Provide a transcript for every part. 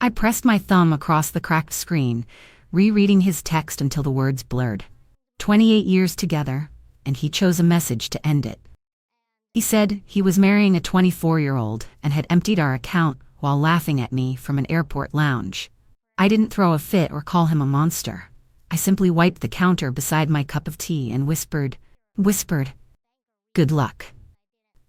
I pressed my thumb across the cracked screen, rereading his text until the words blurred. 28 years together, and he chose a message to end it. He said he was marrying a 24-year-old and had emptied our account while laughing at me from an airport lounge. I didn't throw a fit or call him a monster. I simply wiped the counter beside my cup of tea and whispered, "Good luck."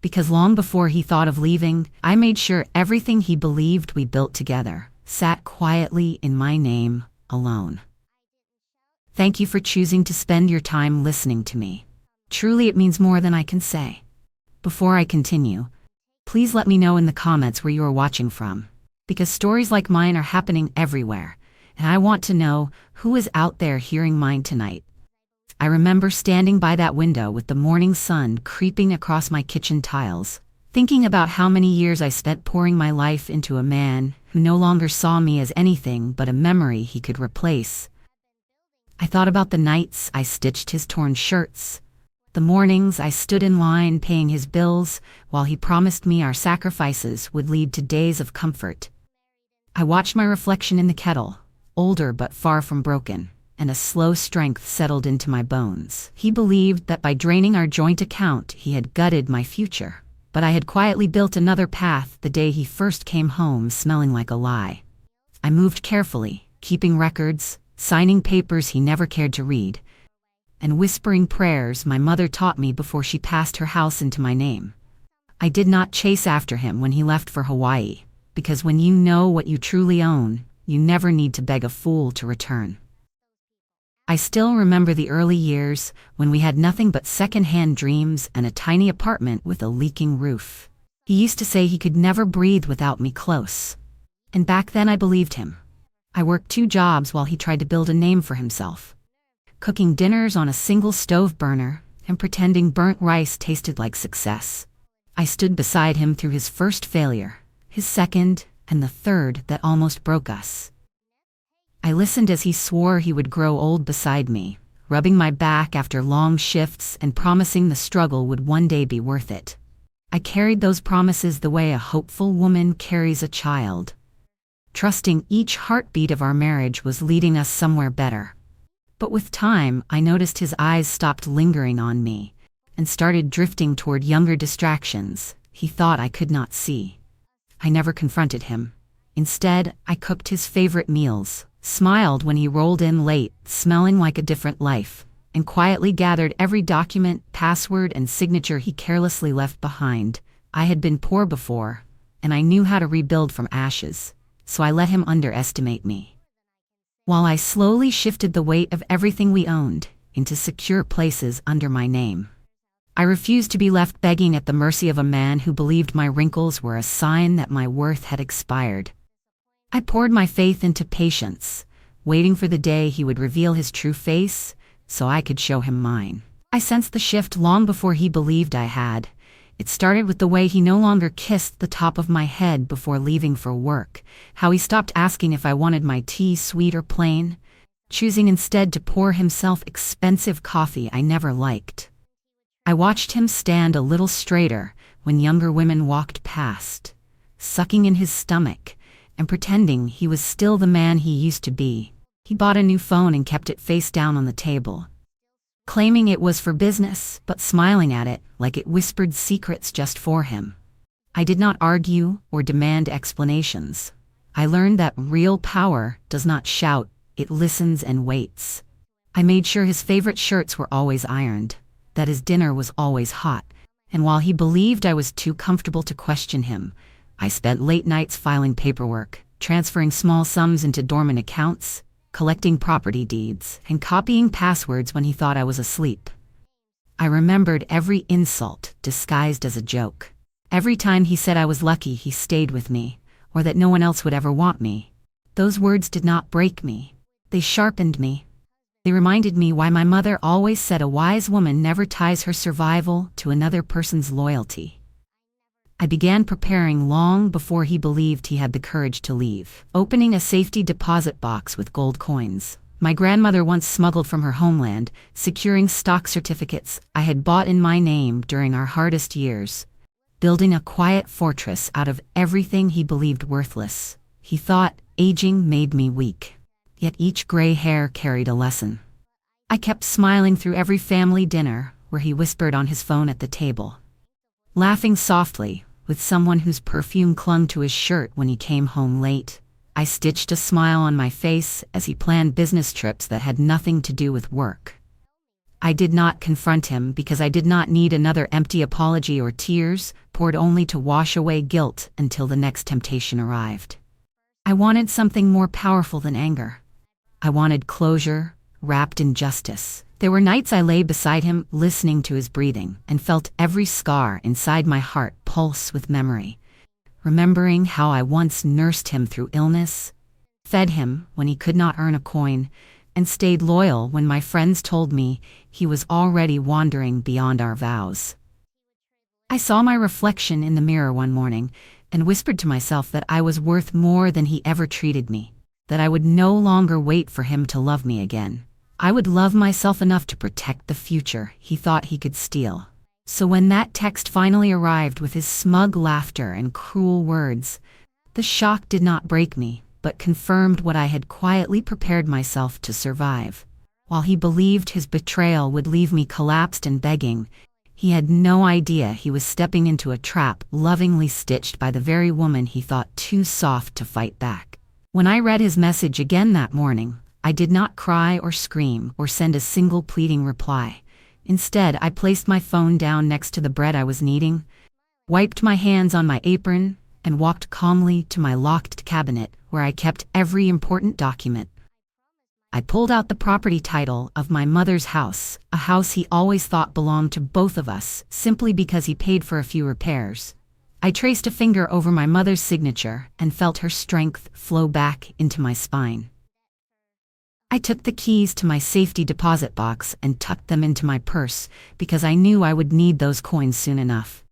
Because long before he thought of leaving, I made sure everything he believed we built together sat quietly in my name, alone. Thank you for choosing to spend your time listening to me. Truly, it means more than I can say. Before I continue, please let me know in the comments where you are watching from, because stories like mine are happening everywhere, and I want to know who is out there hearing mine tonight. I remember standing by that window with the morning sun creeping across my kitchen tiles, thinking about how many years I spent pouring my life into a man who no longer saw me as anything but a memory he could replace. I thought about the nights I stitched his torn shirts, the mornings I stood in line paying his bills while he promised me our sacrifices would lead to days of comfort. I watched my reflection in the kettle, older but far from broken, and a slow strength settled into my bones. He believed that by draining our joint account, he had gutted my future. But I had quietly built another path the day he first came home smelling like a lie. I moved carefully, keeping records, signing papers he never cared to read, and whispering prayers my mother taught me before she passed her house into my name. I did not chase after him when he left for Hawaii, because when you know what you truly own, you never need to beg a fool to return. I still remember the early years when we had nothing but second-hand dreams and a tiny apartment with a leaking roof. He used to say he could never breathe without me close. And back then I believed him. I worked 2 jobs while he tried to build a name for himself. Cooking dinners on a single stove burner and pretending burnt rice tasted like success. I stood beside him through his first failure, his second, and the third that almost broke us. I listened as he swore he would grow old beside me, rubbing my back after long shifts and promising the struggle would one day be worth it. I carried those promises the way a hopeful woman carries a child, trusting each heartbeat of our marriage was leading us somewhere better. But with time, I noticed his eyes stopped lingering on me and started drifting toward younger distractions he thought I could not see. I never confronted him. Instead, I cooked his favorite meals, smiled when he rolled in late, smelling like a different life, and quietly gathered every document, password, and signature he carelessly left behind. I had been poor before, and I knew how to rebuild from ashes, so I let him underestimate me. While I slowly shifted the weight of everything we owned into secure places under my name. I refused to be left begging at the mercy of a man who believed my wrinkles were a sign that my worth had expired. I poured my faith into patience, waiting for the day he would reveal his true face so I could show him mine. I sensed the shift long before he believed I had. It started with the way he no longer kissed the top of my head before leaving for work, how he stopped asking if I wanted my tea sweet or plain, choosing instead to pour himself expensive coffee I never liked. I watched him stand a little straighter when younger women walked past, sucking in his stomach and pretending he was still the man he used to be. He bought a new phone and kept it face down on the table, claiming it was for business, but smiling at it like it whispered secrets just for him. I did not argue or demand explanations. I learned that real power does not shout, it listens and waits. I made sure his favorite shirts were always ironed, that his dinner was always hot, and while he believed I was too comfortable to question him, I spent late nights filing paperwork, transferring small sums into dormant accounts, collecting property deeds, and copying passwords when he thought I was asleep. I remembered every insult disguised as a joke. Every time he said I was lucky he stayed with me, or that no one else would ever want me. Those words did not break me. They sharpened me. They reminded me why my mother always said a wise woman never ties her survival to another person's loyalty. I began preparing long before he believed he had the courage to leave, opening a safety deposit box with gold coins my grandmother once smuggled from her homeland, securing stock certificates I had bought in my name during our hardest years, building a quiet fortress out of everything he believed worthless. He thought Aging made me weak. Yet each gray hair carried a lesson. I kept smiling through every family dinner where he whispered on his phone at the table, laughing softly with someone whose perfume clung to his shirt when he came home late. I stitched a smile on my face as he planned business trips that had nothing to do with work. I did not confront him because I did not need another empty apology or tears poured only to wash away guilt until the next temptation arrived. I wanted something more powerful than anger. I wanted closure, wrapped in justice. There were nights I lay beside him, listening to his breathing, and felt every scar inside my heart pulse with memory, remembering how I once nursed him through illness, fed him when he could not earn a coin, and stayed loyal when my friends told me he was already wandering beyond our vows. I saw my reflection in the mirror one morning and whispered to myself that I was worth more than he ever treated me, that I would no longer wait for him to love me again. I would love myself enough to protect the future he thought he could steal. So when that text finally arrived with his smug laughter and cruel words, the shock did not break me, but confirmed what I had quietly prepared myself to survive. While he believed his betrayal would leave me collapsed and begging, he had no idea he was stepping into a trap lovingly stitched by the very woman he thought too soft to fight back. When I read his message again that morning, I did not cry or scream or send a single pleading reply. Instead, I placed my phone down next to the bread I was kneading, wiped my hands on my apron, and walked calmly to my locked cabinet where I kept every important document. I pulled out the property title of my mother's house, a house he always thought belonged to both of us, simply because he paid for a few repairs. I traced a finger over my mother's signature and felt her strength flow back into my spine. I took the keys to my safety deposit box and tucked them into my purse because I knew I would need those coins soon enough.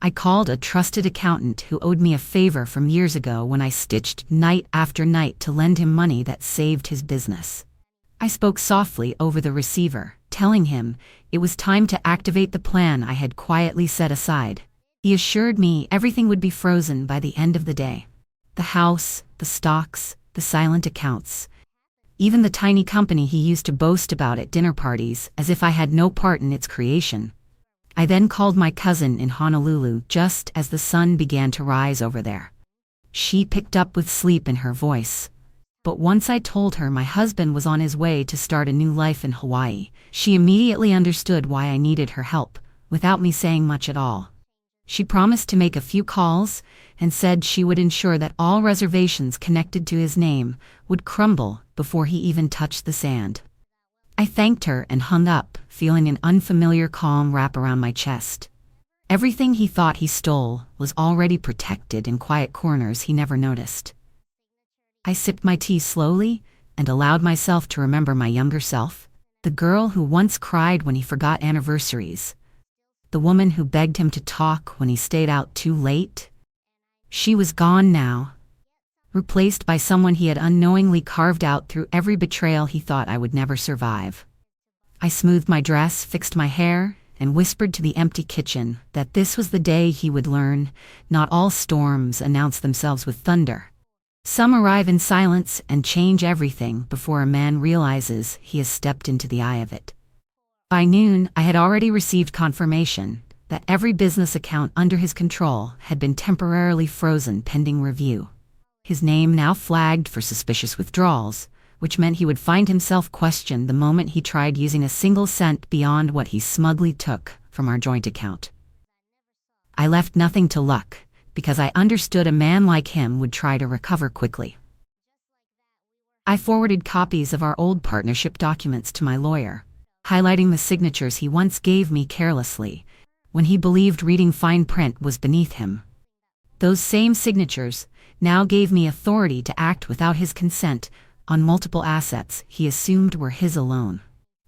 I called a trusted accountant who owed me a favor from years ago when I stitched night after night to lend him money that saved his business. I spoke softly over the receiver, telling him it was time to activate the plan I had quietly set aside. He assured me everything would be frozen by the end of the day. The house, the stocks, the silent accounts. Even the tiny company he used to boast about at dinner parties as if I had no part in its creation. I then called my cousin in Honolulu just as the sun began to rise over there. She picked up with sleep in her voice. But once I told her my husband was on his way to start a new life in Hawaii, she immediately understood why I needed her help, without me saying much at all. She promised to make a few calls and said she would ensure that all reservations connected to his name would crumble before he even touched the sand. I thanked her and hung up, feeling an unfamiliar calm wrap around my chest. Everything he thought he stole was already protected in quiet corners he never noticed. I sipped my tea slowly and allowed myself to remember my younger self, the girl who once cried when he forgot anniversaries, the woman who begged him to talk when he stayed out too late. She was gone now, replaced by someone he had unknowingly carved out through every betrayal he thought I would never survive. I smoothed my dress, fixed my hair, and whispered to the empty kitchen that this was the day he would learn not all storms announce themselves with thunder. Some arrive in silence and change everything before a man realizes he has stepped into the eye of it. By noon, I had already received confirmation that every business account under his control had been temporarily frozen pending review. His name now flagged for suspicious withdrawals, which meant he would find himself questioned the moment he tried using a single cent beyond what he smugly took from our joint account. I left nothing to luck, because I understood a man like him would try to recover quickly. I forwarded copies of our old partnership documents to my lawyer, highlighting the signatures he once gave me carelessly, when he believed reading fine print was beneath him. Those same signatures now gave me authority to act without his consent on multiple assets he assumed were his alone.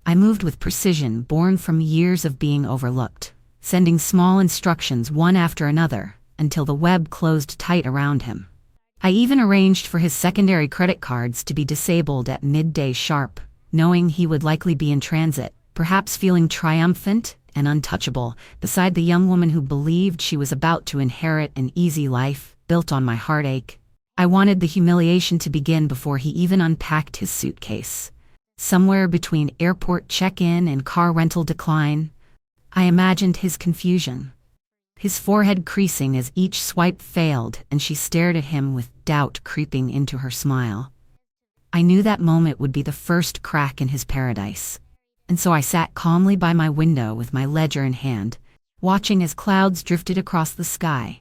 I moved with precision born from years of being overlooked, sending small instructions one after another until the web closed tight around him. I even arranged for his secondary credit cards to be disabled at midday sharp, knowing he would likely be in transit, perhaps feeling triumphant and untouchable beside the young woman who believed she was about to inherit an easy life built on my heartache. I wanted the humiliation to begin before he even unpacked his suitcase. Somewhere between airport check-in and car rental decline, I imagined his confusion, his forehead creasing as each swipe failed, and she stared at him with doubt creeping into her smile. I knew that moment would be the first crack in his paradise, and so I sat calmly by my window with my ledger in hand, watching as clouds drifted across the sky,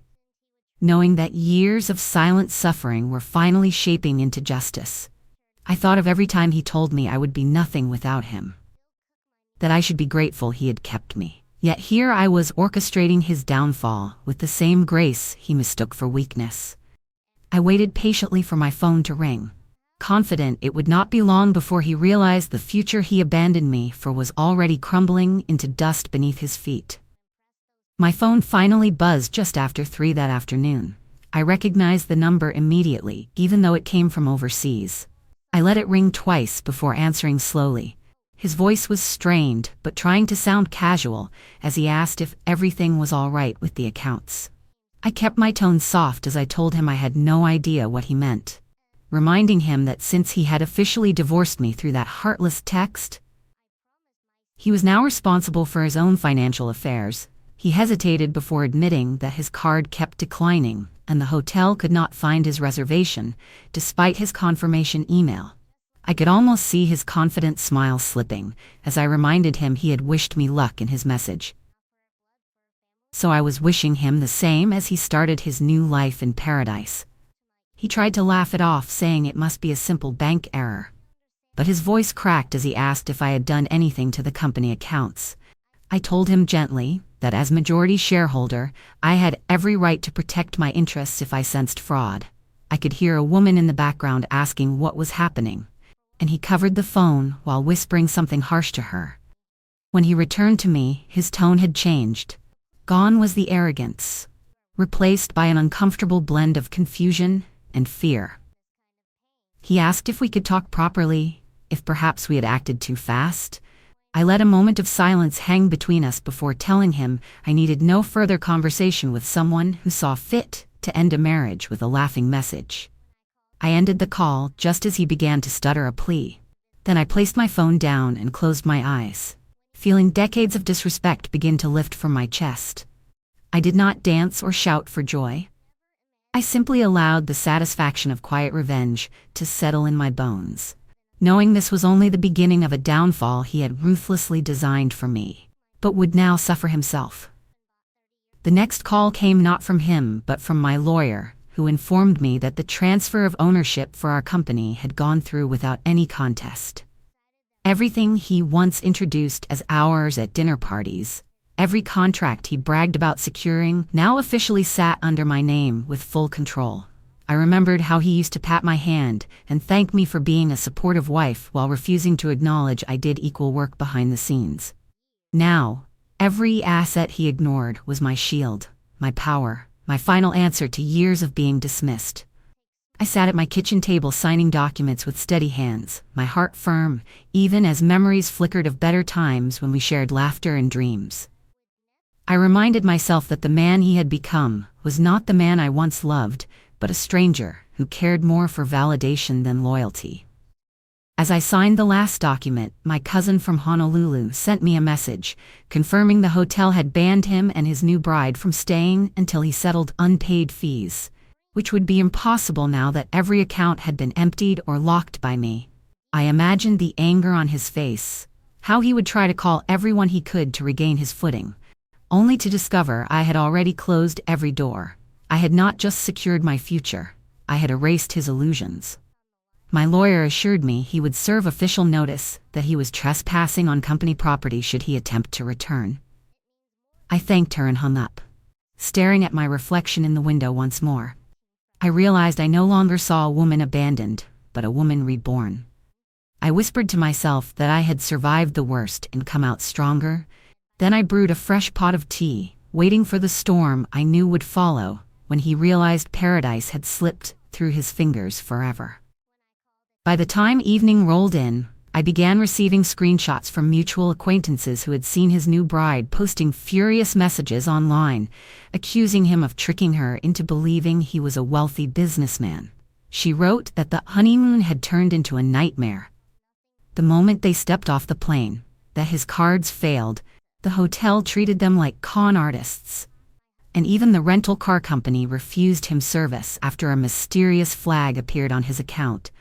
knowing that years of silent suffering were finally shaping into justice. I thought of every time he told me I would be nothing without him, that I should be grateful he had kept me. Yet here I was orchestrating his downfall with the same grace he mistook for weakness. I waited patiently for my phone to ring, confident it would not be long before he realized the future he abandoned me for was already crumbling into dust beneath his feet. My phone finally buzzed just after 3 that afternoon. I recognized the number immediately, even though it came from overseas. I let it ring twice before answering slowly. His voice was strained, but trying to sound casual, as he asked if everything was all right with the accounts. I kept my tone soft as I told him I had no idea what he meant, reminding him that since he had officially divorced me through that heartless text, he was now responsible for his own financial affairs. He hesitated before admitting that his card kept declining, and the hotel could not find his reservation, despite his confirmation email. I could almost see his confident smile slipping, as I reminded him he had wished me luck in his message. So I was wishing him the same as he started his new life in paradise. He tried to laugh it off, saying it must be a simple bank error. But his voice cracked as he asked if I had done anything to the company accounts. I told him gently that as majority shareholder, I had every right to protect my interests if I sensed fraud. I could hear a woman in the background asking what was happening, and he covered the phone while whispering something harsh to her. When he returned to me, his tone had changed. Gone was the arrogance, replaced by an uncomfortable blend of confusion and fear. He asked if we could talk properly, if perhaps we had acted too fast. I let a moment of silence hang between us before telling him I needed no further conversation with someone who saw fit to end a marriage with a laughing message. I ended the call just as he began to stutter a plea. Then I placed my phone down and closed my eyes, feeling decades of disrespect begin to lift from my chest. I did not dance or shout for joy. I simply allowed the satisfaction of quiet revenge to settle in my bones, knowing this was only the beginning of a downfall he had ruthlessly designed for me, but would now suffer himself. The next call came not from him but from my lawyer, who informed me that the transfer of ownership for our company had gone through without any contest. Everything he once introduced as ours at dinner parties, every contract he bragged about securing, now officially sat under my name with full control. I remembered how he used to pat my hand and thank me for being a supportive wife while refusing to acknowledge I did equal work behind the scenes. Now, every asset he ignored was my shield, my power, my final answer to years of being dismissed. I sat at my kitchen table signing documents with steady hands, my heart firm, even as memories flickered of better times when we shared laughter and dreams. I reminded myself that the man he had become was not the man I once loved, but a stranger who cared more for validation than loyalty. As I signed the last document, my cousin from Honolulu sent me a message, confirming the hotel had banned him and his new bride from staying until he settled unpaid fees, which would be impossible now that every account had been emptied or locked by me. I imagined the anger on his face, how he would try to call everyone he could to regain his footing, only to discover I had already closed every door. I had not just secured my future, I had erased his illusions. My lawyer assured me he would serve official notice that he was trespassing on company property should he attempt to return. I thanked her and hung up, staring at my reflection in the window once more. I realized I no longer saw a woman abandoned, but a woman reborn. I whispered to myself that I had survived the worst and come out stronger. Then I brewed a fresh pot of tea, waiting for the storm I knew would follow when he realized paradise had slipped through his fingers forever. By the time evening rolled in, I began receiving screenshots from mutual acquaintances who had seen his new bride posting furious messages online, accusing him of tricking her into believing he was a wealthy businessman. She wrote that the honeymoon had turned into a nightmare. The moment they stepped off the plane, that his cards failed, the hotel treated them like con artists, and even the rental car company refused him service after a mysterious flag appeared on his account.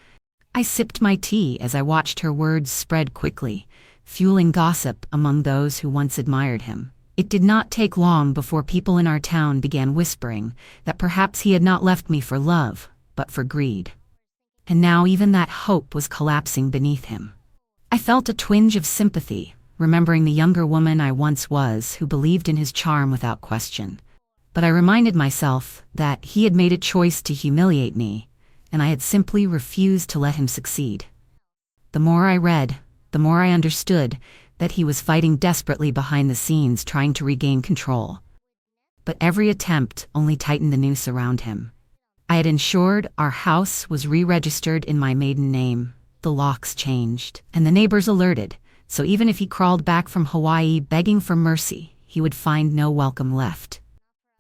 I sipped my tea as I watched her words spread quickly, fueling gossip among those who once admired him. It did not take long before people in our town began whispering that perhaps he had not left me for love, but for greed. And now even that hope was collapsing beneath him. I felt a twinge of sympathy, remembering the younger woman I once was who believed in his charm without question. But I reminded myself that he had made a choice to humiliate me, and I had simply refused to let him succeed. The more I read, the more I understood that he was fighting desperately behind the scenes trying to regain control. But every attempt only tightened the noose around him. I had ensured our house was re-registered in my maiden name, the locks changed, and the neighbors alerted, so even if he crawled back from Hawaii begging for mercy, he would find no welcome left.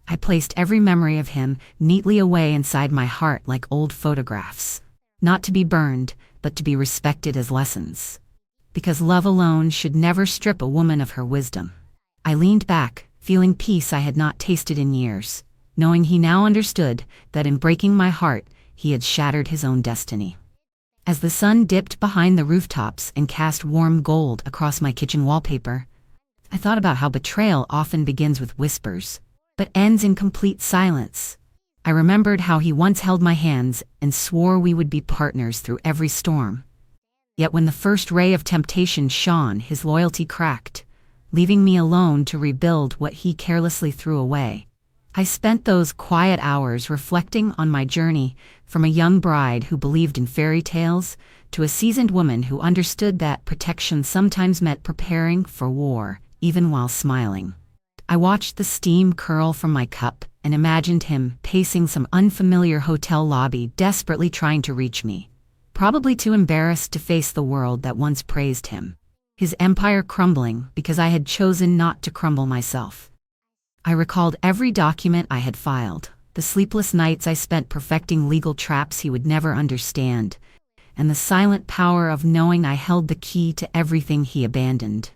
I placed every memory of him neatly away inside my heart like old photographs, not to be burned, but to be respected as lessons. Because love alone should never strip a woman of her wisdom. I leaned back, feeling peace I had not tasted in years, knowing he now understood that in breaking my heart, he had shattered his own destiny. As the sun dipped behind the rooftops and cast warm gold across my kitchen wallpaper, I thought about how betrayal often begins with whispers, but ends in complete silence. I remembered how he once held my hands and swore we would be partners through every storm. Yet when the first ray of temptation shone, his loyalty cracked, leaving me alone to rebuild what he carelessly threw away. I spent those quiet hours reflecting on my journey from a young bride who believed in fairy tales to a seasoned woman who understood that protection sometimes meant preparing for war, even while smiling. I watched the steam curl from my cup and imagined him pacing some unfamiliar hotel lobby, desperately trying to reach me, probably too embarrassed to face the world that once praised him. His empire crumbling because I had chosen not to crumble myself. I recalled every document I had filed, the sleepless nights I spent perfecting legal traps he would never understand, and the silent power of knowing I held the key to everything he abandoned.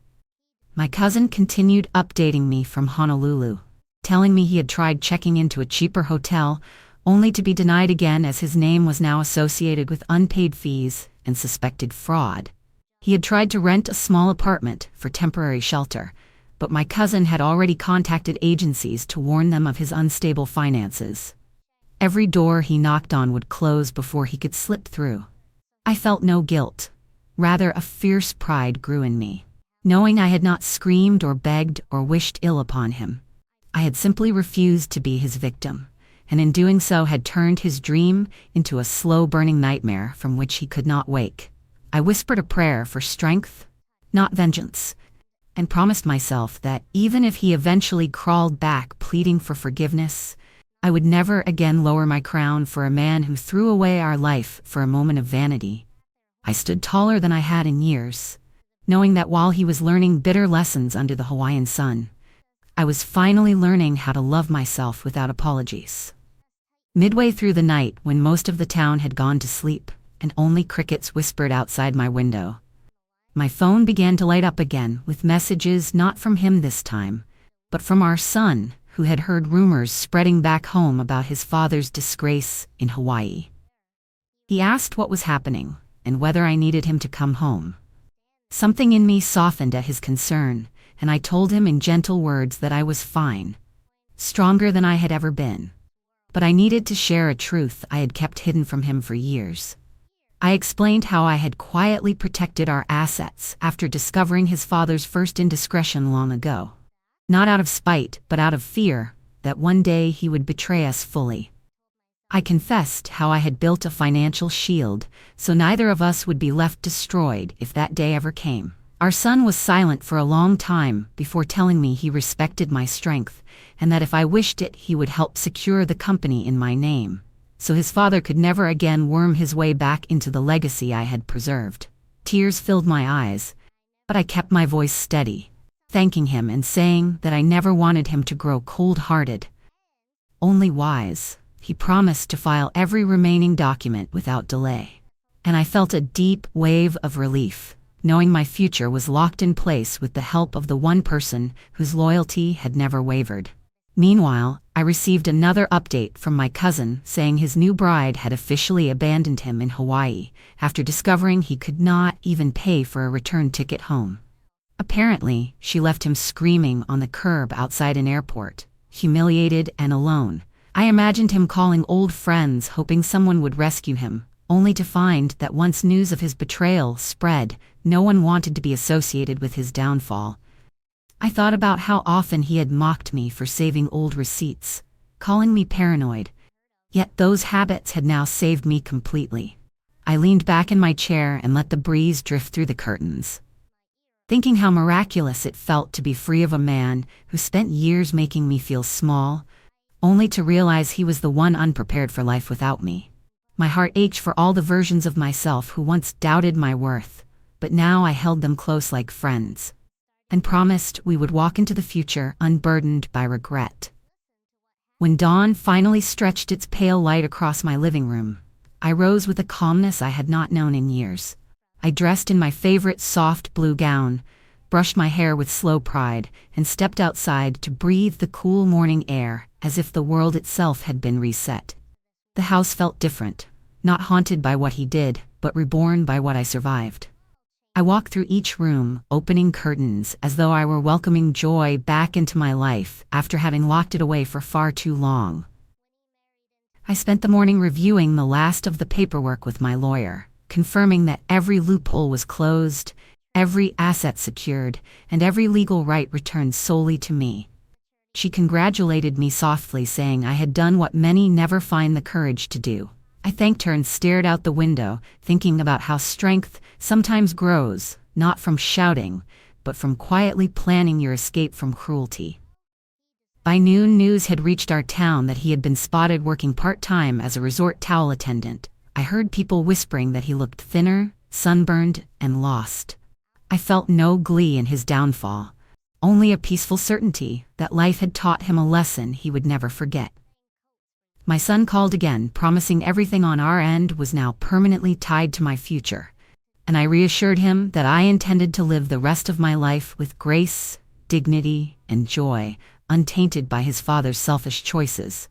My cousin continued updating me from Honolulu, telling me he had tried checking into a cheaper hotel, only to be denied again as his name was now associated with unpaid fees and suspected fraud. He had tried to rent a small apartment for temporary shelter, but my cousin had already contacted agencies to warn them of his unstable finances. Every door he knocked on would close before he could slip through. I felt no guilt. Rather, a fierce pride grew in me, knowing I had not screamed or begged or wished ill upon him. I had simply refused to be his victim, and in doing so had turned his dream into a slow-burning nightmare from which he could not wake. I whispered a prayer for strength, not vengeance, and promised myself that even if he eventually crawled back pleading for forgiveness, I would never again lower my crown for a man who threw away our life for a moment of vanity. I stood taller than I had in years, knowing that while he was learning bitter lessons under the Hawaiian sun, I was finally learning how to love myself without apologies. Midway through the night, when most of the town had gone to sleep and only crickets whispered outside my window, my phone began to light up again with messages not from him this time, but from our son, who had heard rumors spreading back home about his father's disgrace in Hawaii. He asked what was happening and whether I needed him to come home. Something in me softened at his concern, and I told him in gentle words that I was fine, stronger than I had ever been. But I needed to share a truth I had kept hidden from him for years. I explained how I had quietly protected our assets after discovering his father's first indiscretion long ago. Not out of spite, but out of fear that one day he would betray us fully. I confessed how I had built a financial shield so neither of us would be left destroyed if that day ever came. Our son was silent for a long time before telling me he respected my strength and that if I wished it, he would help secure the company in my name, so his father could never again worm his way back into the legacy I had preserved. Tears filled my eyes, but I kept my voice steady, thanking him and saying that I never wanted him to grow cold-hearted, only wise. He promised to file every remaining document without delay. And I felt a deep wave of relief, knowing my future was locked in place with the help of the one person whose loyalty had never wavered. Meanwhile, I received another update from my cousin saying his new bride had officially abandoned him in Hawaii after discovering he could not even pay for a return ticket home. Apparently, she left him screaming on the curb outside an airport, humiliated and alone. I imagined him calling old friends hoping someone would rescue him, only to find that once news of his betrayal spread, no one wanted to be associated with his downfall. I thought about how often he had mocked me for saving old receipts, calling me paranoid. Yet those habits had now saved me completely. I leaned back in my chair and let the breeze drift through the curtains, thinking how miraculous it felt to be free of a man who spent years making me feel small, only to realize he was the one unprepared for life without me. My heart ached for all the versions of myself who once doubted my worth, but now I held them close like friends, and promised we would walk into the future unburdened by regret. When dawn finally stretched its pale light across my living room, I rose with a calmness I had not known in years. I dressed in my favorite soft blue gown, brushed my hair with slow pride, and stepped outside to breathe the cool morning air as if the world itself had been reset. The house felt different, not haunted by what he did, but reborn by what I survived. I walked through each room, opening curtains as though I were welcoming joy back into my life after having locked it away for far too long. I spent the morning reviewing the last of the paperwork with my lawyer, confirming that every loophole was closed, every asset secured, and every legal right returned solely to me. She congratulated me softly, saying I had done what many never find the courage to do. I thanked her and stared out the window, thinking about how strength sometimes grows, not from shouting, but from quietly planning your escape from cruelty. By noon, news had reached our town that he had been spotted working part-time as a resort towel attendant. I heard people whispering that he looked thinner, sunburned, and lost. I felt no glee in his downfall, only a peaceful certainty that life had taught him a lesson he would never forget. My son called again, promising everything on our end was now permanently tied to my future, and I reassured him that I intended to live the rest of my life with grace, dignity, and joy, untainted by his father's selfish choices.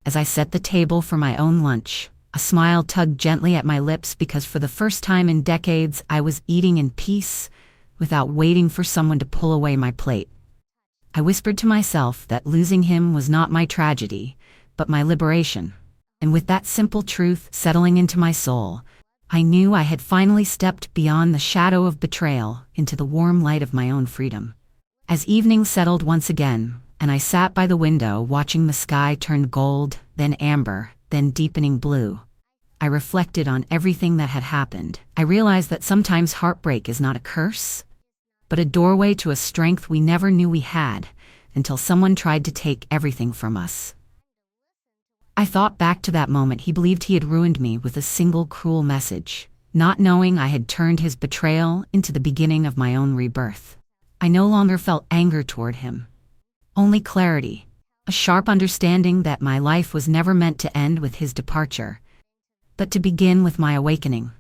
As I set the table for my own lunch, a smile tugged gently at my lips because for the first time in decades I was eating in peace, without waiting for someone to pull away my plate. I whispered to myself that losing him was not my tragedy, but my liberation. And with that simple truth settling into my soul, I knew I had finally stepped beyond the shadow of betrayal into the warm light of my own freedom. As evening settled once again, and I sat by the window watching the sky turn gold, then amber, then deepening blue, I reflected on everything that had happened. I realized that sometimes heartbreak is not a curse, but a doorway to a strength we never knew we had, until someone tried to take everything from us. I thought back to that moment he believed he had ruined me with a single cruel message, not knowing I had turned his betrayal into the beginning of my own rebirth. I no longer felt anger toward him, only clarity, a sharp understanding that my life was never meant to end with his departure, but to begin with my awakening.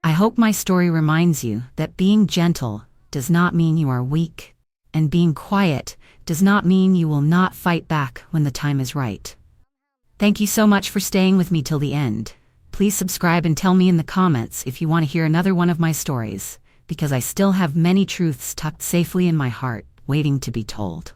I hope my story reminds you that being gentle does not mean you are weak, and being quiet does not mean you will not fight back when the time is right. Thank you so much for staying with me till the end. Please subscribe and tell me in the comments if you want to hear another one of my stories, because I still have many truths tucked safely in my heart, waiting to be told.